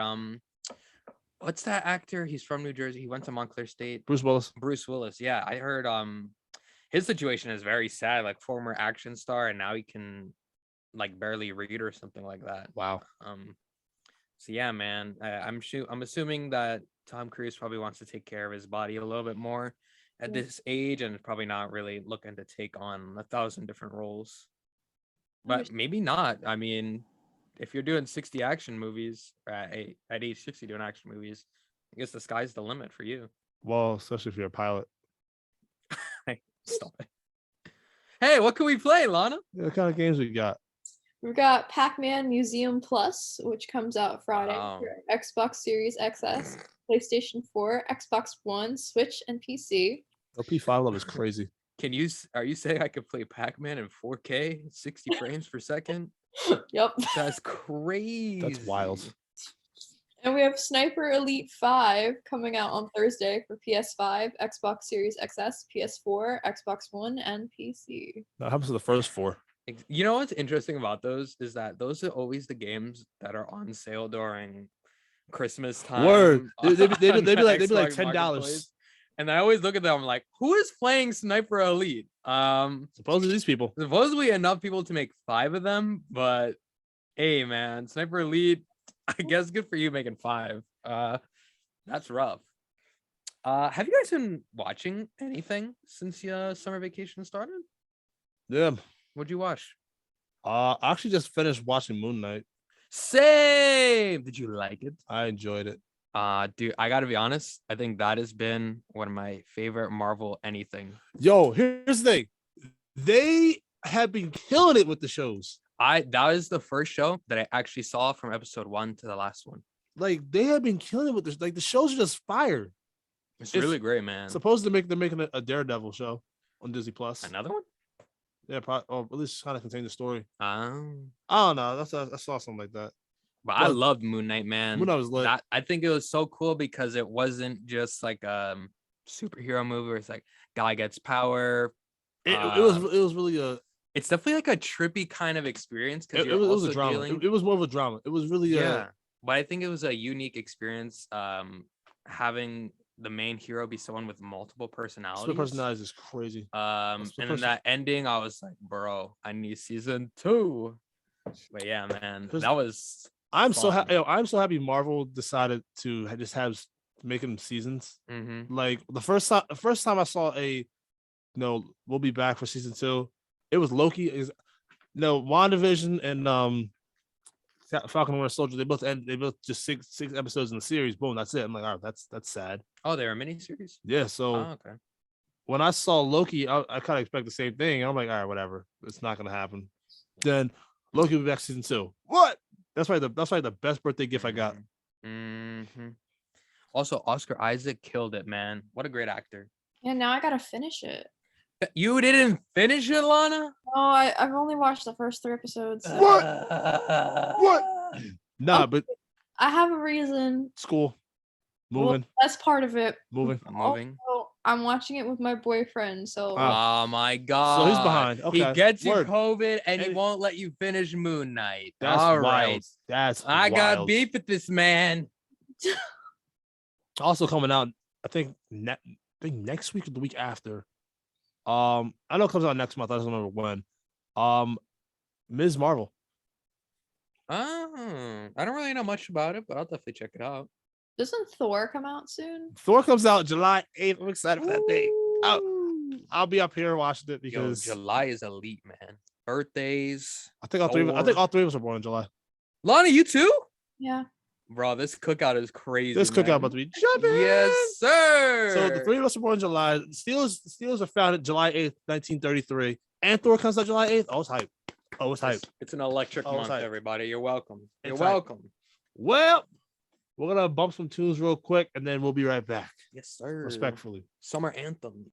What's that actor? He's from New Jersey. He went to Montclair State. Bruce Willis. Yeah, I heard his situation is very sad. Like former action star, and now he can like barely read or something like that. Wow. So yeah, man. I'm assuming that Tom Cruise probably wants to take care of his body a little bit more at this age, and is probably not really looking to take on 1,000 different roles. But maybe not. I mean, if you're doing 60 action movies at age 60 doing action movies, I guess the sky's the limit for you. Well, especially if you're a pilot. Stop it. Hey, what can we play, Lana? What kind of games we got? We've got Pac-Man Museum Plus, which comes out Friday for Xbox Series XS, PlayStation 4, Xbox One, Switch, and PC. The P5 level is crazy. Are you saying I could play Pac-Man in 4K, 60 frames per second? Yep. That's crazy. That's wild. And we have Sniper Elite 5 coming out on Thursday for PS5, Xbox Series XS, PS4, Xbox One, and PC. That happens to the first 4. You know what's interesting about those is that those are always the games that are on sale during Christmas time. Word. They'd be like $10. And I always look at them, I'm like, who is playing Sniper Elite? Supposedly these people. Supposedly enough people to make 5 of them, but hey man, Sniper Elite, I guess good for you making 5. That's rough. Have you guys been watching anything since summer vacation started? Yeah. What'd you watch? I actually just finished watching Moon Knight. Same. Did you like it? I enjoyed it. Dude, I gotta be honest. I think that has been one of my favorite Marvel anything. Yo, here's the thing. They have been killing it with the shows. That was the first show that I actually saw from episode 1 to the last one. Like they have been killing it with this. Like the shows are just fire. It's really great, man. Supposed to they're making a Daredevil show on Disney Plus. Another one? Yeah, probably. Or at least kind of contain the story. I don't know. I saw something like that. But I loved Moon Knight, man. Moon Knight was lit. I think it was so cool because it wasn't just like a superhero movie where it's like guy gets power. It was really it's definitely like a trippy kind of experience because it was a drama. It was more of a drama. It was really but I think it was a unique experience having the main hero be someone with multiple personalities. Split personalities is crazy. And then that ending, I was like, bro, I need season 2. But yeah, man, that was. I'm so happy. I'm so happy Marvel decided to just have making seasons. Mm-hmm. Like the first time I saw we'll be back for season 2. It was Loki. WandaVision and Falcon and Winter Soldier. They both just six episodes in the series. Boom, that's it. I'm like, all right, that's sad. Oh, they're a miniseries? Yeah. So Okay. when I saw Loki, I kind of expect the same thing. I'm like, all right, whatever. It's not gonna happen. Then Loki will be back season 2. What? That's probably the best birthday gift I got. Mm-hmm. Also, Oscar Isaac killed it, man. What a great actor. Yeah, now I gotta finish it. You didn't finish it, Lana? No, I've only watched the first 3 episodes. What? Nah, but I have a reason. school, Well, moving, that's part of it. moving. I'm moving. Also, I'm watching it with my boyfriend, so Oh my god. So he's behind. Okay. He gets you Word. COVID and he And- won't let you finish Moon Knight. That's All wild. right. That's I got wild. beef with this man. Also coming out, I think next week or the week after. I know it comes out next month. I don't remember when. Ms. Marvel. Oh, I don't really know much about it, but I'll definitely check it out. doesn't Thor come out soon? Thor comes out July 8th. I'm excited for that day. Ooh. I'll be up here watching it Yo, because July is elite, man. Birthdays. I think all three of us are born in July. Lana, you too? Yeah. Bro, this cookout is crazy. This cookout about to be jumping. Yes, sir. So the 3 of us are born in July. The Steelers are founded July 8th, 1933. And Thor comes out July 8th. Oh, it's hype. Oh, it's hype. It's an electric Oh, it's month, hype. everybody. You're welcome. You're It's hype. welcome. Well, we're gonna bump some tunes real quick and then we'll be right back. Yes, sir. Respectfully. Summer anthem.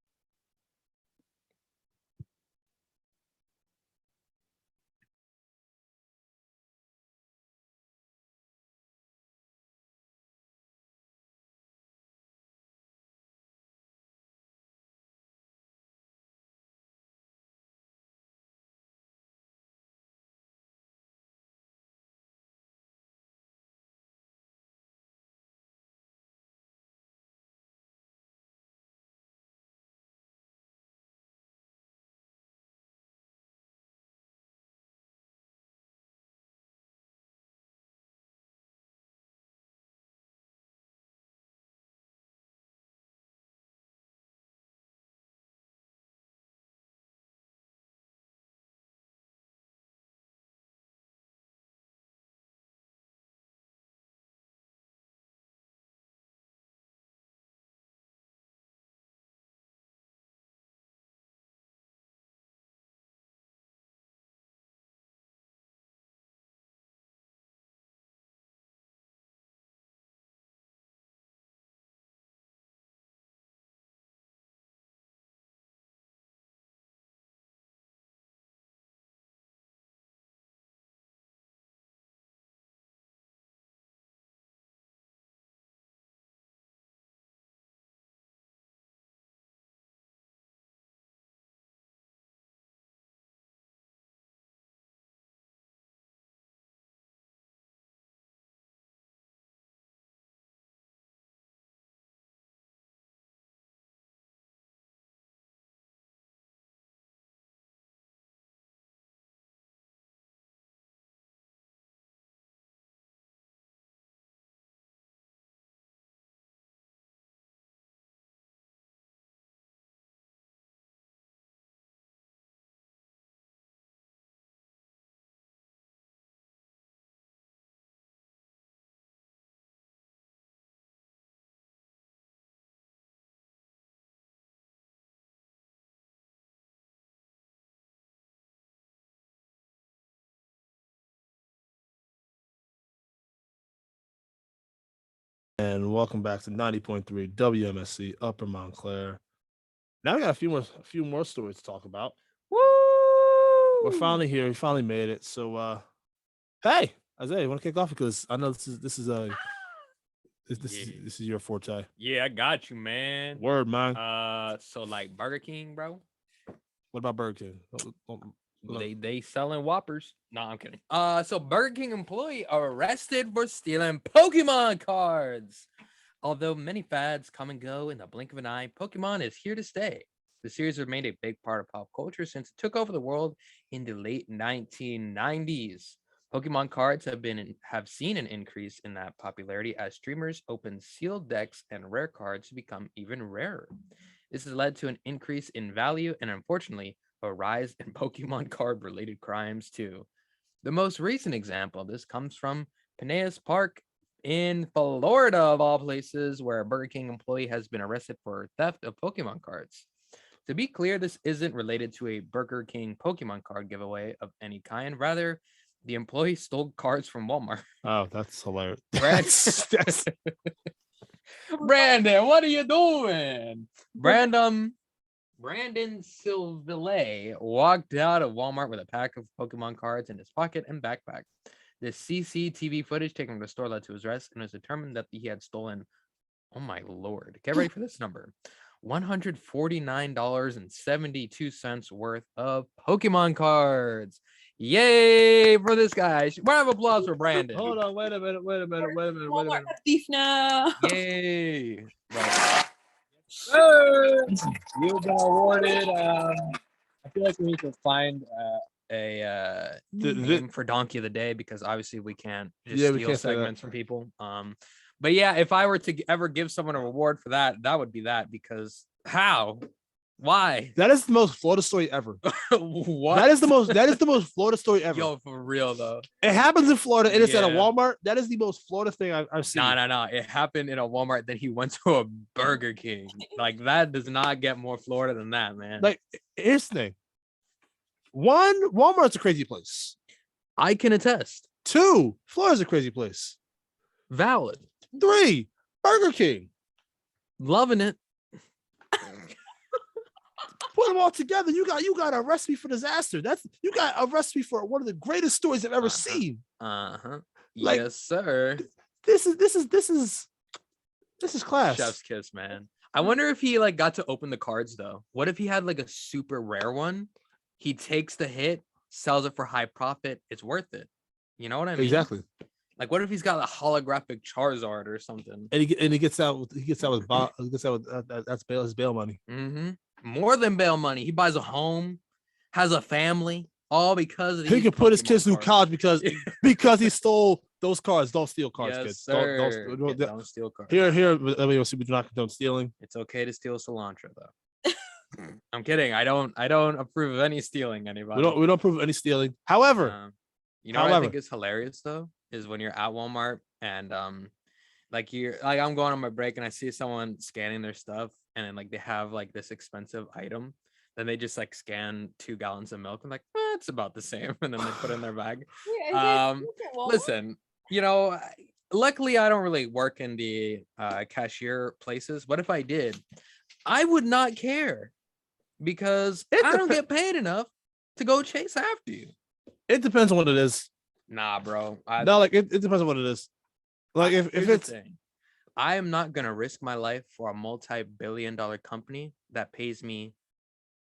And welcome back to 90.3 WMSC Upper Montclair. Now we got a few more stories to talk about. Woo! We're finally here. We finally made it. So hey, Isaiah, you want to kick off? Because I know this is your forte. Yeah, I got you, man. Word, man. So like Burger King, bro. What about Burger King? They selling Whoppers. No, I'm kidding. So Burger King employee arrested for stealing Pokemon cards. Although many fads come and go in the blink of an eye, Pokemon is here to stay. The series remained a big part of pop culture since it took over the world in the late 1990s. Pokemon cards have seen an increase in that popularity as streamers open sealed decks and rare cards to become even rarer. This has led to an increase in value and, unfortunately, a rise in Pokemon card related crimes too. The most recent example of this comes from Pinellas Park in Florida, of all places, where a Burger King employee has been arrested for theft of Pokemon cards. To be clear, this isn't related to a Burger King Pokemon card giveaway of any kind. Rather, the employee stole cards from Walmart. Oh, that's hilarious. That's... Brandon, what are you doing? Brandon Silville walked out of Walmart with a pack of Pokemon cards in his pocket and backpack. The CCTV footage taken from the store led to his arrest, and it was determined that he had stolen, oh my lord, get ready for this number, $149.72 worth of Pokemon cards. Yay for this guy. Round of applause for Brandon. Hold on, wait a minute. Walmart has beef now. Yay. You've been awarded. I feel like we need to find a name for Donkey of the Day, because obviously we can't just steal segments from people. But yeah, if I were to ever give someone a reward for that, that would be that, because how? Why? That is the most Florida story ever. What? That is the most Florida story ever. Yo, for real though. It happens in Florida and it's at a Walmart. That is the most Florida thing I've seen. No. It happened in a Walmart. Then he went to a Burger King. Like, that does not get more Florida than that, man. Like, here's the thing. 1, Walmart's a crazy place. I can attest. 2, Florida's a crazy place. Valid. 3, Burger King. Loving it. Put them all together. You got a recipe for disaster. You got a recipe for one of the greatest stories I've ever seen. Like, Like, yes, sir. This is class. Chef's kiss, man. I wonder if he like got to open the cards though. What if he had like a super rare one? He takes the hit, sells it for high profit. It's worth it. You know what I mean? Exactly. Like, what if he's got a holographic Charizard or something? And he gets out with that's his bail money. Mm-hmm. More than bail money. He buys a home, has a family, all because of he can put his kids through college because he stole those cards. Don't steal cards, yes, kids. Sir. Don't steal cards. Here. We do not condone stealing. It's okay to steal cilantro, though. I'm kidding. I don't approve of any stealing, anybody. We don't approve of any stealing. However, what I think is hilarious though is when you're at Walmart and like I'm going on my break and I see someone scanning their stuff and then like they have like this expensive item, then they just like scan 2 gallons of milk and like, it's about the same, and then they put it in their bag. Listen, luckily I don't really work in the cashier places, but if I did, I would not care, because I don't get paid enough to go chase after you. It depends on what it is. Nah, bro. It depends on what it is. Like if it's, I am not gonna risk my life for a multi-billion-dollar company that pays me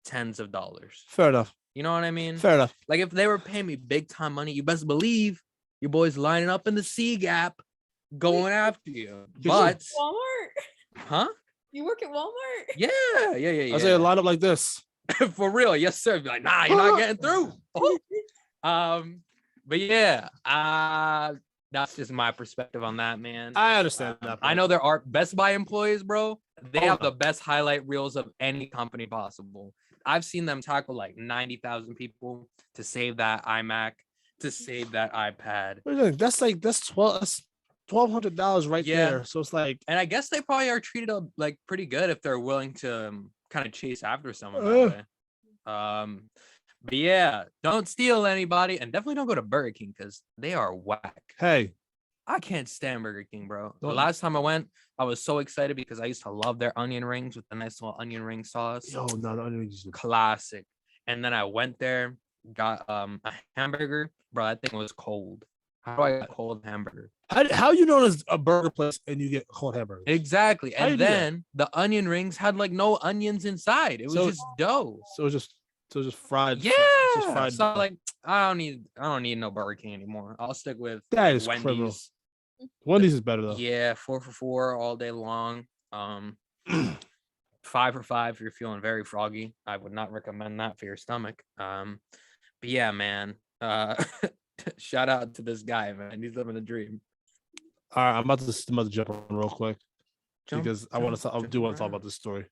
tens of dollars. Fair enough. You know what I mean? Fair enough. Like, if they were paying me big time money, you best believe your boys lining up in the C gap, going after you. But Walmart? Huh? You work at Walmart? Yeah. I say line up like this. For real, yes, sir. Be like, nah, you're not getting through. But yeah, that's just my perspective on that, man. I understand that. I know there are Best Buy employees, bro. They have the best highlight reels of any company possible. I've seen them tackle like 90,000 people to save that iMac, to save that iPad. That's $1,200 right there. So it's like, and I guess they probably are treated like pretty good if they're willing to kind of chase after someone that way. But yeah, don't steal anybody, and definitely don't go to Burger King because they are whack. Hey, I can't stand Burger King, bro. The last time I went, I was so excited because I used to love their onion rings with the nice little onion ring sauce. Yo, no, the onion rings, classic. And then I went there, got a hamburger, bro. That thing was cold. How do I get a cold hamburger? How you know there's a burger place and you get cold hamburger? Exactly. And then the onion rings had like no onions inside. It was just dough. So it was just fried. Yeah. Just fried. So like, I don't need no Burger King anymore. I'll stick with that is Wendy's. Criminal. Wendy's is better though. Yeah, 4 for $4 all day long. 5 for $5 if you're feeling very froggy. I would not recommend that for your stomach. But yeah, man. Shout out to this guy, man. He's living a dream. All right, I'm about to jump on real quick because I do want to talk about this story.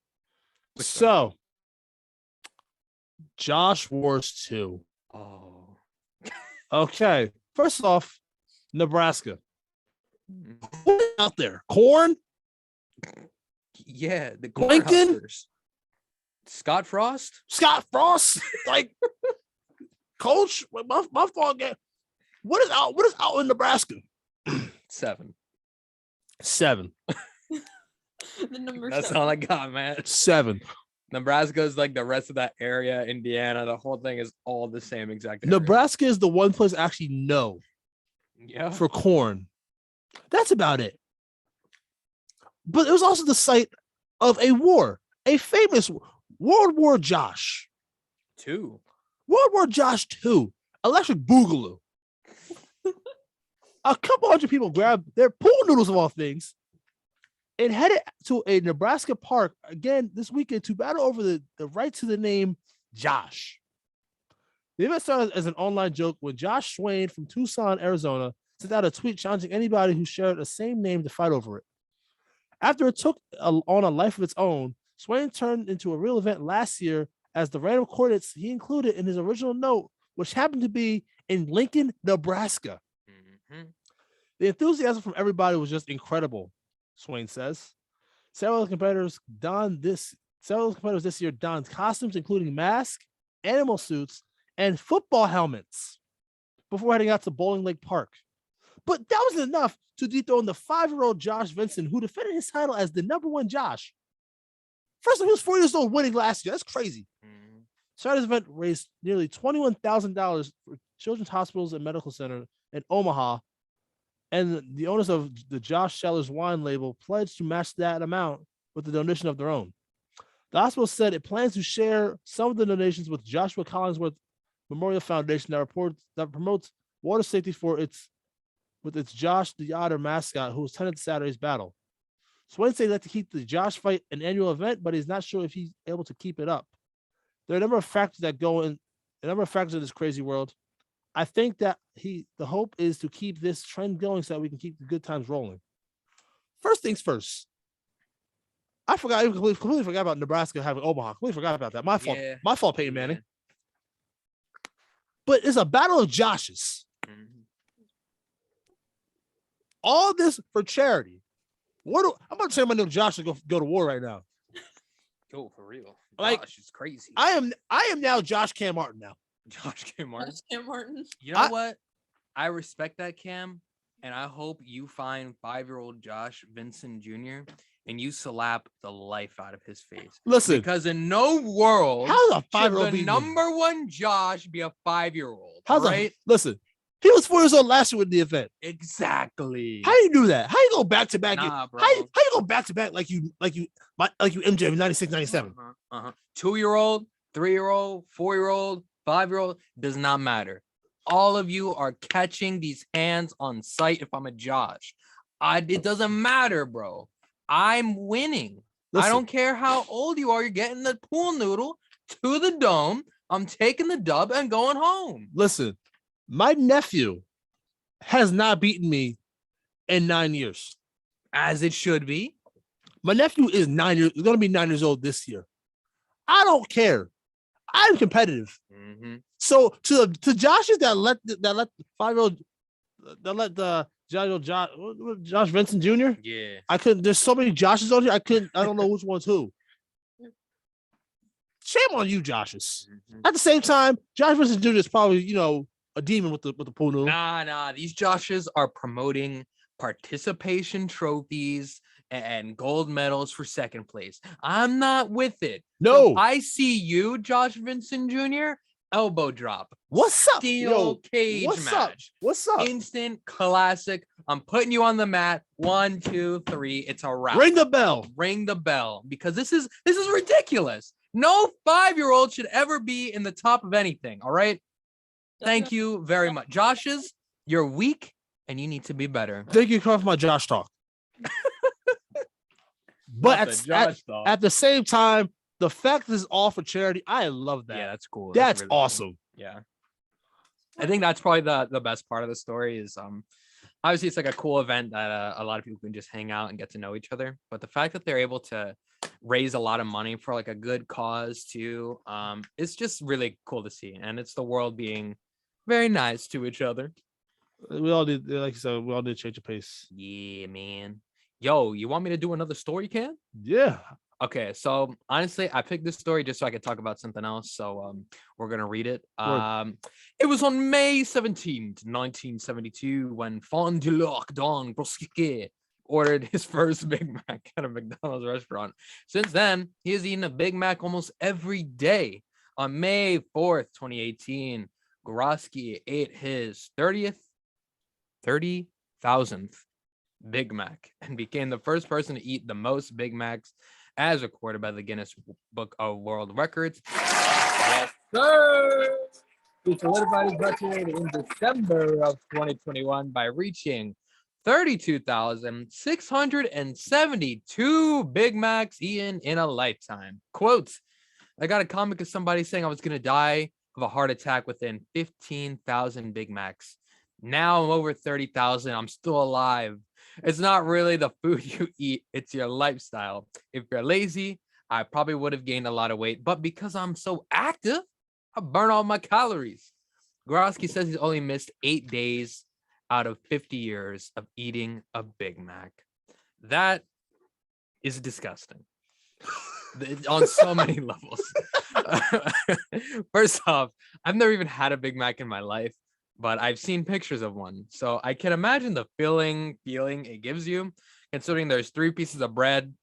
So, Josh Wars 2. Oh. Okay. First off, Nebraska. Mm. What is out there? Corn? Yeah, the Lincoln? Cornhuskers. Scott Frost? Scott Frost? Like, coach? My fault. What is out in Nebraska? 7. 7. The number That's 7. all I got, man. 7. Nebraska is like the rest of that area. Indiana, the whole thing is all the same exact area. Nebraska is the one place I actually know Yeah. for corn. That's about it. But it was also the site of a war, a famous World War Josh. 2. World War Josh 2. Electric Boogaloo. A couple hundred people grabbed their pool noodles of all things and headed to a Nebraska park again this weekend to battle over the right to the name Josh. The event started as an online joke when Josh Swain from Tucson, Arizona, sent out a tweet challenging anybody who shared the same name to fight over it. After it took on a life of its own, Swain turned into a real event last year as the random coordinates he included in his original note, which happened to be in Lincoln, Nebraska. Mm-hmm. The enthusiasm from everybody was just incredible, Swain says. Several of the competitors this year donned costumes including masks, animal suits, and football helmets before heading out to Bowling Lake Park. But that wasn't enough to dethrone the 5-year-old Josh Vincent, who defended his title as the number 1 Josh. First of all, he was 4 years old winning last year. That's crazy. Mm-hmm. Saturday's event raised nearly $21,000 for Children's Hospitals and Medical Center in Omaha, and the owners of the Josh Sellers wine label pledged to match that amount with the donation of their own. The hospital said it plans to share some of the donations with Joshua Collingsworth Memorial Foundation that promotes water safety with its Josh the Otter mascot who attended Saturday's battle. Swain said he'd like to keep the Josh fight an annual event, but he's not sure if he's able to keep it up. There are a number of factors in this crazy world. I think that the hope is to keep this trend going so that we can keep the good times rolling. First things first. I completely forgot about Nebraska having Omaha. Completely forgot about that. My fault. Yeah. My fault, Peyton Manning. But it's a battle of Joshes. Mm-hmm. All this for charity. I'm about to say my name Josh to go to war right now. Go for real. Like, Josh is crazy. I am now Josh Cam Martin now. Josh K. Martin. Cam Martin. You know what? I respect that, Cam, and I hope you find 5-year-old Josh Vincent Jr. and you slap the life out of his face. Listen, Because in no world how's a should 5-year-old the be number 1 Josh be a 5-year-old. Listen, he was 4 years old last year with the event. Exactly. How you do that? How you go back to back? Nah, bro. How you go back to back like you MJ 96, 97? 2-year-old, 3-year-old, 4-year-old, 5-year-old does not matter. All of you are catching these hands on sight. If I'm a Josh, it doesn't matter, bro. I'm winning. Listen, I don't care how old you are. You're getting the pool noodle to the dome. I'm taking the dub and going home. Listen, my nephew has not beaten me in 9 years. As it should be. My nephew is 9 years. Going to be 9 years old this year. I don't care. I'm competitive. Mm-hmm. So to Josh's that let the 5-year-old the Josh Vincent Jr. Yeah. I couldn't. There's so many Joshes on here. I don't know which one's who. Shame on you, Joshes. Mm-hmm. At the same time, Josh Vincent Jr. is probably a demon with the pool noodle. Nah. These Joshes are promoting participation trophies and gold medals for second place. I'm not with it. No. So I see you, Josh Vincent Jr. Elbow drop. What's up? Steel cage match. What's up? Instant classic. I'm putting you on the mat. 1, 2, 3. It's a wrap. Ring the bell. Ring the bell. Because this is ridiculous. No 5-year-old should ever be in the top of anything. All right. Thank you very much. Josh's, you're weak and you need to be better. Thank you for my Josh talk. But at the same time, the fact that it's all for charity, I love that. Yeah, that's cool. That's really awesome. Cool. Yeah. I think that's probably the best part of the story is obviously it's like a cool event that a lot of people can just hang out and get to know each other. But the fact that they're able to raise a lot of money for like a good cause too, it's just really cool to see. And it's the world being very nice to each other. We all did, like you said, we all did change the pace. Yeah, man. Yo, you want me to do another story, Cam? Yeah. Okay, so honestly, I picked this story just so I could talk about something else. So we're gonna read it. Word. It was on May 17th, 1972, when Fond du Lac Don Brosquier ordered his first Big Mac at a McDonald's restaurant. Since then, he has eaten a Big Mac almost every day. On May 4th, 2018, Groski ate his 30,000th Big Mac and became the first person to eat the most Big Macs as recorded by the Guinness Book of World Records. Yes, sir. He solidified his record in December of 2021 by reaching 32,672 Big Macs eaten in a lifetime. Quote, I got a comment of somebody saying I was going to die of a heart attack within 15,000 Big Macs. Now I'm over 30,000. I'm still alive. It's not really the food you eat, it's your lifestyle. If you're lazy, I probably would have gained a lot of weight, but because I'm so active, I burn all my calories. Gorowski says he's only missed 8 days out of 50 years of eating a Big Mac. That is disgusting on so many levels. First off, I've never even had a Big Mac in my life, but I've seen pictures of one. So I can imagine the feeling it gives you, considering there's 3 pieces of bread,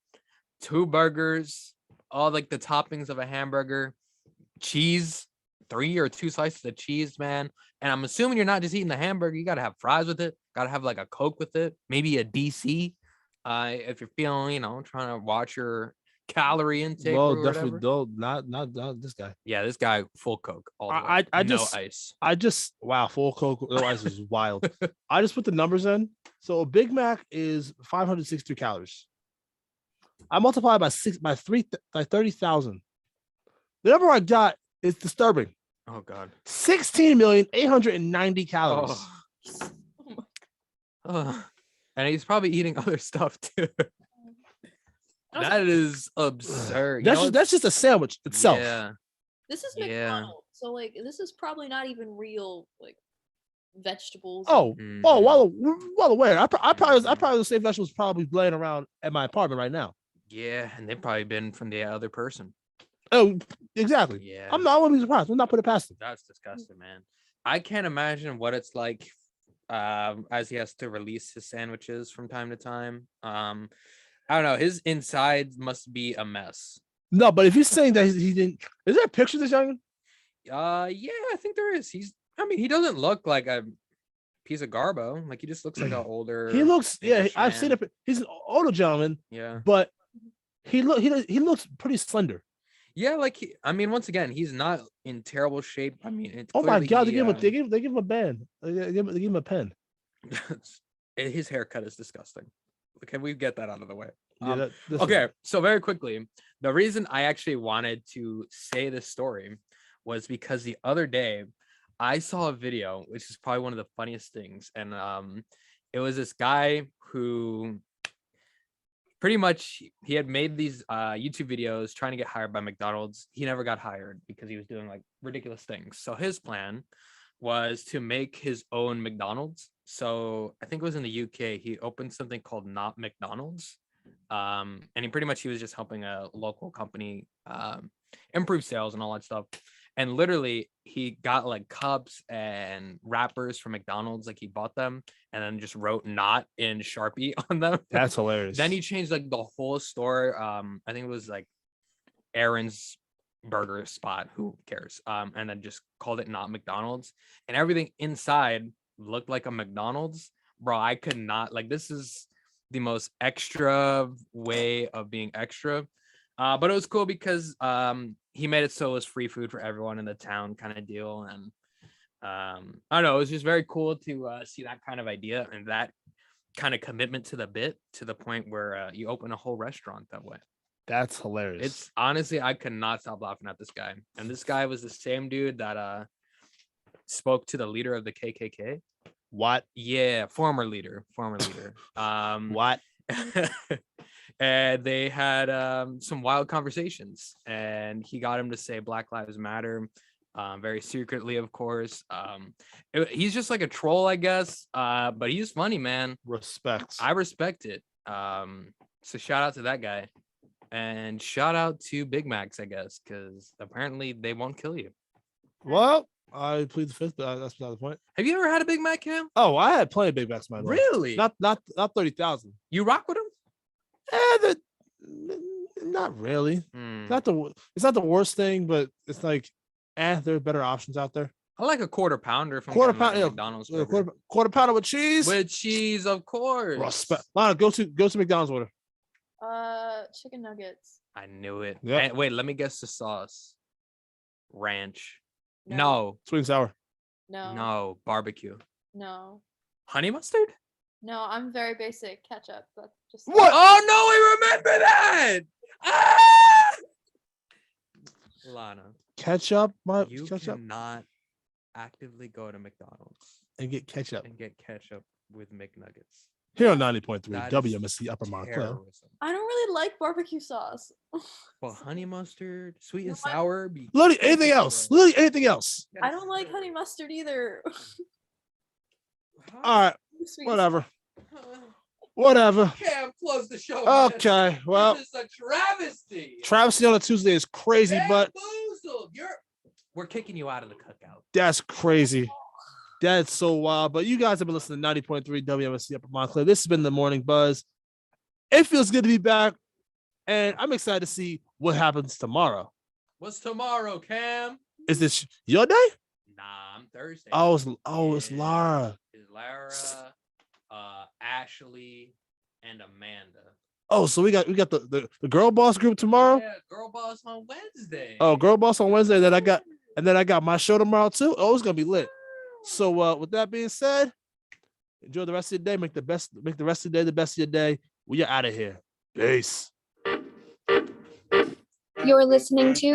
2 burgers, all like the toppings of a hamburger, cheese, 3 or 2 slices of cheese, man. And I'm assuming you're not just eating the hamburger. You got to have fries with it. Got to have like a Coke with it. Maybe a DC. If you're feeling, trying to watch your calorie intake. Well, or definitely whatever. don't. Not this guy. Yeah, this guy full Coke. All the way. I no just ice. wow, full Coke, no ice is wild. I just put the numbers in. So a Big Mac is 562 calories. I multiply by 30,000. The number I got is disturbing. Oh God. 16,890 calories. And he's probably eating other stuff too. That is absurd. That's just a sandwich itself. Yeah. This is McDonald's, so like this is probably not even real like vegetables. Oh, well aware. I probably would say vegetables probably laying around at my apartment right now. Yeah, and they've probably been from the other person. Oh, exactly. Yeah. I wouldn't be surprised. I'm not putting it past him. That's disgusting, man. I can't imagine what it's like as he has to release his sandwiches from time to time. I don't know. His insides must be a mess. No, but if he's saying that he didn't, is there a picture of this young? Yeah, I think there is. He doesn't look like a piece of garbo. Like he just looks like an older. He looks, English I've man. seen it. He's an older gentleman. Yeah, but he looks pretty slender. Yeah, like once again, he's not in terrible shape. It's oh my God, they give him him a band. They give him a pen. His haircut is disgusting. Can we get that out of the way? Yeah, okay, so very quickly, the reason I actually wanted to say this story was because the other day I saw a video, which is probably one of the funniest things, and it was this guy who pretty much he had made these YouTube videos trying to get hired by McDonald's. He never got hired because he was doing like ridiculous things. So his plan was to make his own McDonald's. So I think it was in the UK. He opened something called Not McDonald's. And he was just helping a local company improve sales and all that stuff. And literally he got like cups and wrappers from McDonald's, like he bought them and then just wrote "not" in Sharpie on them. That's hilarious. Then he changed like the whole store. I think it was like Aaron's burger spot, who cares, and then just called it Not McDonald's, and everything inside looked like a McDonald's. Bro, I could not, like, this is the most extra way of being extra, but it was cool because he made it so it was free food for everyone in the town, kind of deal. And I don't know, it was just very cool to see that kind of idea and that kind of commitment to the bit, to the point where you open a whole restaurant that way. That's hilarious. It's honestly, I could not stop laughing at this guy. And this guy was the same dude that spoke to the leader of the KKK. What? Yeah, former leader. What? And they had some wild conversations, and he got him to say Black Lives Matter. very secretly, of course. He's just like a troll, I guess. But he's funny, man. Respect. I respect it. So shout out to that guy, and shout out to Big Macs, I guess, because apparently they won't kill you. Well, I plead the fifth, but that's not the point. Have you ever had a Big Mac, Cam? Oh, I had plenty of Big Macs, my lord. Really? Not 30,000. You rock with them? Not really. Hmm. It's not the worst thing, but it's like, there are better options out there. I like a quarter pounder from Quarter getting, like, pound, yeah, McDonald's. Quarter pounder with cheese. With cheese, of course. Respect. Lana, go to McDonald's order. Chicken nuggets. I knew it. Yep. And wait, let me guess the sauce. Ranch. No. Sweet and sour. No. Barbecue. No. Honey mustard? No, I'm very basic. Ketchup. That's just What? Oh no, I remember that. Ah! Lana, Ketchup, you ketchup, cannot actively go to McDonald's and get ketchup. and get ketchup with McNuggets. Here on 90.3 That is WMSC Upper Montclair. terrorism. I don't really like barbecue sauce. Well, honey mustard, sweet and No, sour. Literally anything else. Literally anything else. I don't like honey mustard either. All right, Sweet. whatever. Whatever. Cam, close the show. Man. Okay, well, This is a travesty. travesty on a Tuesday is crazy, but Bamboozled. We're kicking you out of the cookout. that's crazy. That's so wild. But you guys have been listening to 90.3 WMSC Upper Montclair. This has been the Morning Buzz. It feels good to be back, and I'm excited to see what happens tomorrow. What's tomorrow, Cam? Is this your day? Nah, I'm Thursday. It's Lara. It's Lara, Ashley, and Amanda. Oh, so we got the girl boss group tomorrow. Yeah, girl boss on Wednesday. Oh, girl boss on Wednesday. Then I got my show tomorrow too. Oh, it's gonna be lit. So with that being said, enjoy the rest of your day. Make the rest of the day the best of your day. We are out of here. Peace. You're listening to